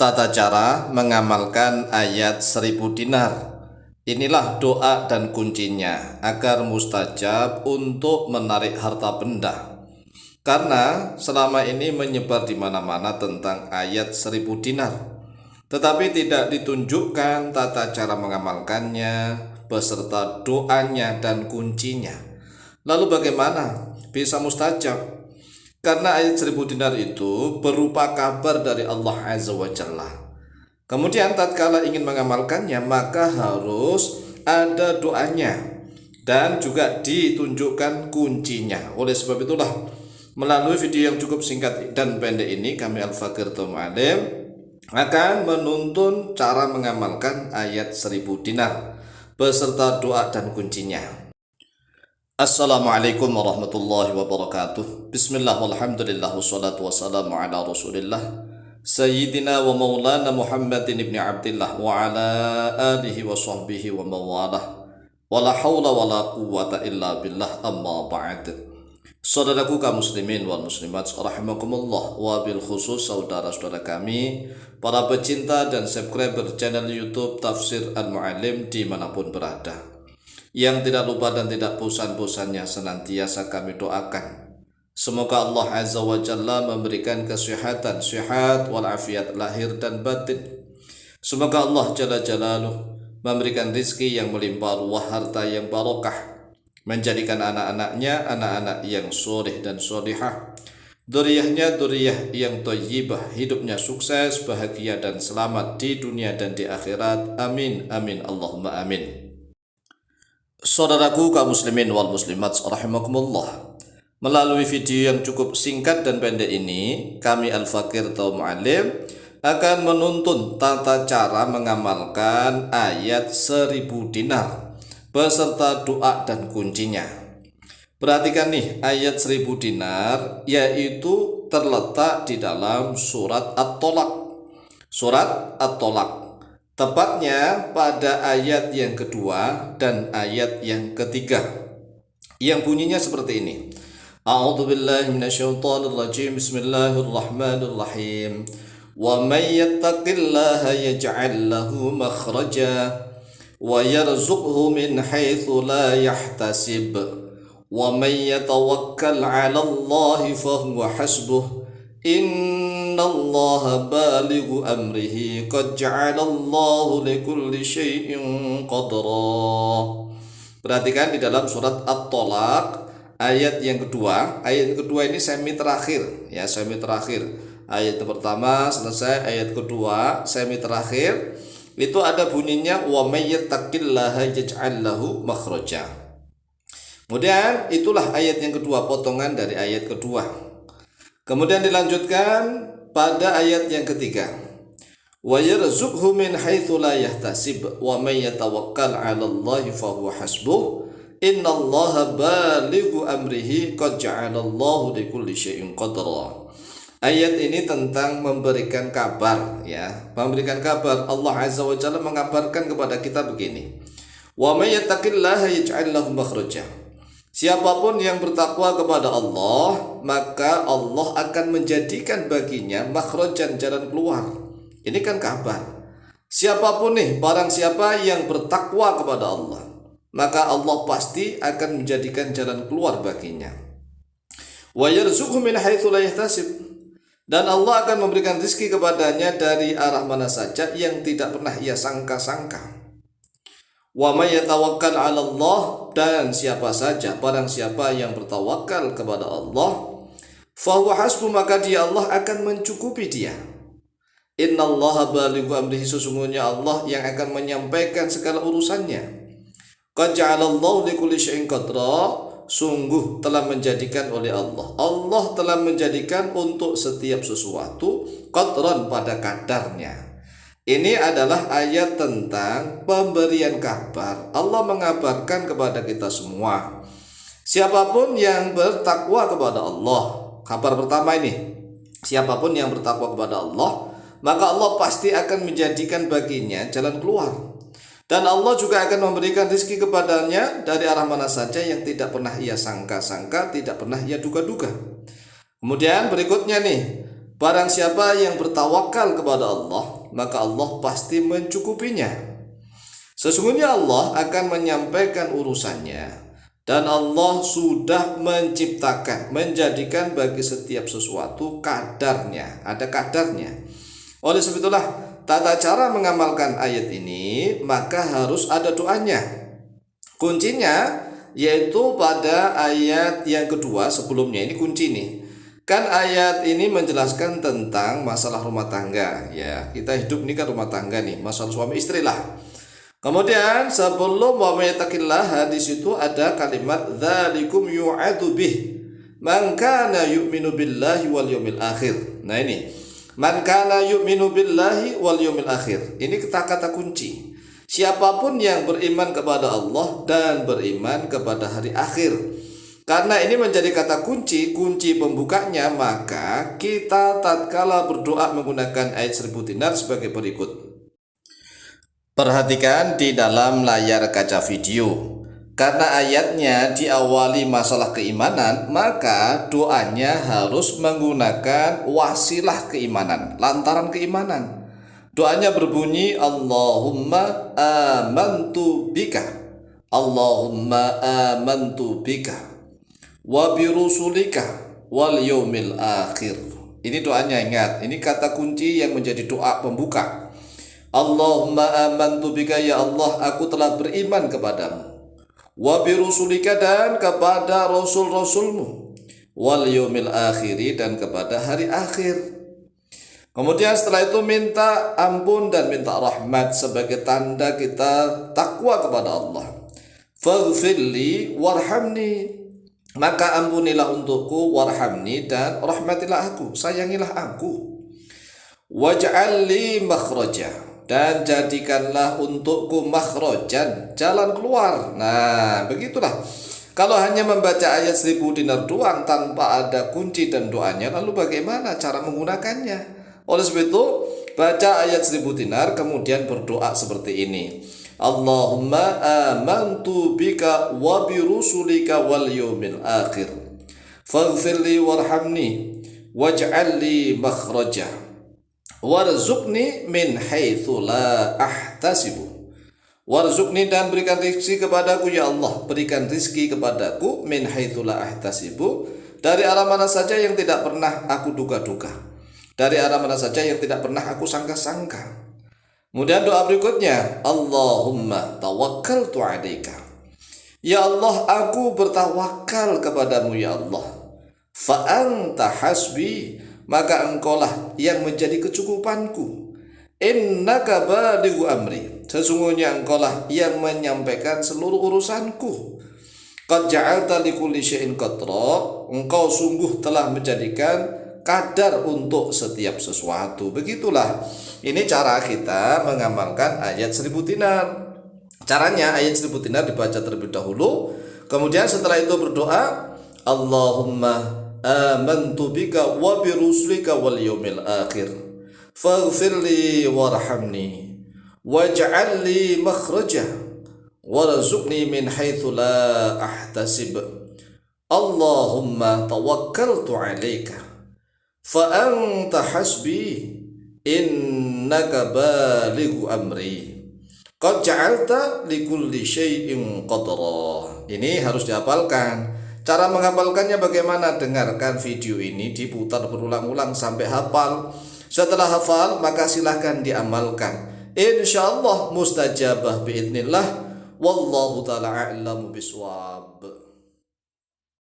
Tata cara mengamalkan ayat 1000 dinar. Inilah doa dan kuncinya agar mustajab untuk menarik harta benda. Karena selama ini menyebar di mana-mana tentang ayat 1000 dinar. Tetapi tidak ditunjukkan tata cara mengamalkannya beserta doanya dan kuncinya. Lalu bagaimana bisa mustajab? Karena ayat 1000 dinar itu berupa kabar dari Allah Azza wa Jalla. Kemudian tatkala ingin mengamalkannya maka harus ada doanya dan juga ditunjukkan kuncinya. Oleh sebab itulah melalui video yang cukup singkat dan pendek ini kami Al-Fakir Mu'allim akan menuntun cara mengamalkan ayat 1000 dinar beserta doa dan kuncinya. Assalamualaikum warahmatullahi wabarakatuh. Bismillah walhamdulillah wassalatu wassalamu ala rasulillah Sayyidina wa maulana Muhammadin ibn Abdillah wa ala alihi wa sahbihi wa mawalah. Wala hawla wala quwwata illa billah, amma ba'd. Saudaraku kaum muslimin wal muslimat rahimakumullah, wa bil khusus saudara-saudara kami para pecinta dan subscriber channel YouTube Tafsir Al-Mu'allim dimanapun berada, yang tidak lupa dan tidak bosan-bosannya senantiasa kami doakan semoga Allah Azza wa Jalla memberikan kesehatan, sehat walafiat lahir dan batin. Semoga Allah Jalla Jalaluh memberikan rizki yang melimpah ruah, harta yang barokah, menjadikan anak-anaknya anak-anak yang soleh dan solihah, dzurriyyahnya dzurriyyah yang thayyibah, hidupnya sukses, bahagia dan selamat di dunia dan di akhirat. Amin amin Allahumma amin. Saudaraku kaum muslimin wal muslimat rahimakumullah, melalui video yang cukup singkat dan pendek ini kami Al-Fakir Mu'allim akan menuntun tata cara mengamalkan ayat 1000 dinar beserta doa dan kuncinya. Perhatikan nih, ayat 1000 dinar yaitu terletak di dalam surat At-Tolak. Surat At-Tolak tepatnya pada ayat yang kedua dan ayat yang ketiga, yang bunyinya seperti ini. A'udzu billahi minasyaitonir rajim. Bismillahirrahmanirrahim. Wa may yattaqillaha yaj'al lahu makhraja wa yarzuqhu min haitsu la yahtasib. Wa may yatawakkal 'alallahi fahuwa hasbuh. Innallaha balighu amrihi qad ja'alallahu likulli syai'in qadra. Perhatikan di dalam surat At-Tolak ayat yang kedua. Ayat yang kedua ini semi terakhir, ya, semi terakhir. Ayat pertama selesai, ayat kedua semi terakhir. Itu ada bunyinya wa may yattaqillaha yaj'al lahu makhraja. Kemudian itulah ayat yang kedua, potongan dari ayat kedua. Kemudian dilanjutkan pada ayat yang ketiga. Wa yarzuqhu min haitsu la yahtasib wa may yatawakkal 'alallahi fahuwa hasbuh. Innallaha balighu amrihi qad ja'alallahu likulli syai'in qadra. Ayat ini tentang memberikan kabar, ya, memberikan kabar. Allah Azza wa Jalla mengabarkan kepada kita begini. Wa may yattaqillaha yaj'al lahu makhraja. Siapapun yang bertakwa kepada Allah, maka Allah akan menjadikan baginya makhrajan, jalan keluar. Ini kan kabar. Siapapun nih, barang siapa yang bertakwa kepada Allah, maka Allah pasti akan menjadikan jalan keluar baginya. Wa yarzuqhu min haitsu la yahtasib. Dan Allah akan memberikan rezeki kepadanya dari arah mana saja yang tidak pernah ia sangka-sangka. Wa may yatawakkal 'ala Allah, dan siapa saja barang siapa yang bertawakal kepada Allah, fa huwa hasbuh, maka dia Allah akan mencukupi dia. Innallaha balighu amrihi, sesungguhnya Allah yang akan menyampaikan segala urusannya. Qad ja'alallahu likulli syai'in qadra, sungguh telah menjadikan oleh Allah, Allah telah menjadikan untuk setiap sesuatu qadran, pada kadarnya. Ini adalah ayat tentang pemberian kabar. Allah mengabarkan kepada kita semua, siapapun yang bertakwa kepada Allah. Kabar pertama ini, siapapun yang bertakwa kepada Allah, maka Allah pasti akan menjadikan baginya jalan keluar. Dan Allah juga akan memberikan rezeki kepadanya dari arah mana saja yang tidak pernah ia sangka-sangka, tidak pernah ia duga-duga. Kemudian berikutnya nih, Barang siapa yang bertawakal kepada Allah, maka Allah pasti mencukupinya. Sesungguhnya Allah akan menyampaikan urusannya, dan Allah sudah menciptakan, menjadikan bagi setiap sesuatu kadarnya, ada kadarnya. Oleh sebab itulah tata cara mengamalkan ayat ini maka harus ada doanya. Kuncinya yaitu pada ayat yang kedua sebelumnya, ini kunci nih. Kan ayat ini menjelaskan tentang masalah rumah tangga ya. Kita hidup ini kan rumah tangga nih, masalah suami istri lah. Kemudian sebelum wa may yattaqillaha di situ ada kalimat dzalikum yu'adu bih man kana yu'minu billahi wal yawmil akhir. Nah ini man kana yu'minu billahi wal yawmil akhir. Ini kata-kata kunci. Siapapun yang beriman kepada Allah dan beriman kepada hari akhir. Karena ini menjadi kata kunci pembukanya, maka kita tatkala berdoa menggunakan ayat 1000 dinar sebagai berikut. Perhatikan di dalam layar kaca video. Karena ayatnya diawali masalah keimanan, maka doanya harus menggunakan wasilah keimanan, lantaran keimanan. Doanya berbunyi Allahumma amantu bika, Allahumma amantu bika wa birusulika wal yaumil akhir. Ini doanya, ingat, ini kata kunci yang menjadi doa pembuka. Allahumma amantu bika, ya Allah aku telah beriman kepadamu, wa birusulika dan kepada rasul-rasulmu, wal yaumil akhiri dan kepada hari akhir. Kemudian setelah itu minta ampun dan minta rahmat sebagai tanda kita takwa kepada Allah. Faghfirli warhamni, maka ampunilah untukku, warhamni dan rahmatilah aku, sayangilah aku. Waj'alli makhraja, dan jadikanlah untukku makhrajan, jalan keluar. Nah begitulah. Kalau hanya membaca ayat 1000 dinar doang tanpa ada kunci dan doanya, lalu bagaimana cara menggunakannya? Oleh sebab itu baca ayat 1000 dinar kemudian berdoa seperti ini. Allahumma amantu bika wa birusulika wal yawmil akhir faghfirli warhamni waj'alli makhraja warzuqni min haitsu la ahtasibu. Warzuqni, dan berikan rezeki kepadaku ya Allah, berikan rezeki kepadaku min haitsu la ahtasibu, dari arah mana saja yang tidak pernah aku duga-duga, dari arah mana saja yang tidak pernah aku sangka-sangka. Kemudian doa berikutnya, Allahumma tawakkaltu 'alaika, ya Allah aku bertawakal kepadamu ya Allah. Fa anta hasbi, maka engkaulah yang menjadi kecukupanku. Innaka balighu amri, sesungguhnya engkaulah yang menyampaikan seluruh urusanku. Qad ja'alta likulli syai'in qadra, engkau sungguh telah menjadikan kadar untuk setiap sesuatu. Begitulah ini cara kita mengamalkan ayat 1000 dinar. Caranya ayat 1000 dinar dibaca terlebih dahulu, kemudian setelah itu berdoa Allahumma amantu bika wa birusulika wal yaumil akhir faghfirli warhamni waj'alli makhraja warzuqni min haitsu la ahtasib. Allahumma tawakkaltu 'alaika fa anta hasbi innaka balighu amri qad ja'alta likulli syai'in qadra. Ini harus dihafalkan. Cara menghafalkannya bagaimana? Dengarkan video ini diputar berulang-ulang sampai hafal. Setelah hafal maka silahkan diamalkan. Insyaallah mustajabah biidznillah. Wallahu ta'ala a'lamu biswab.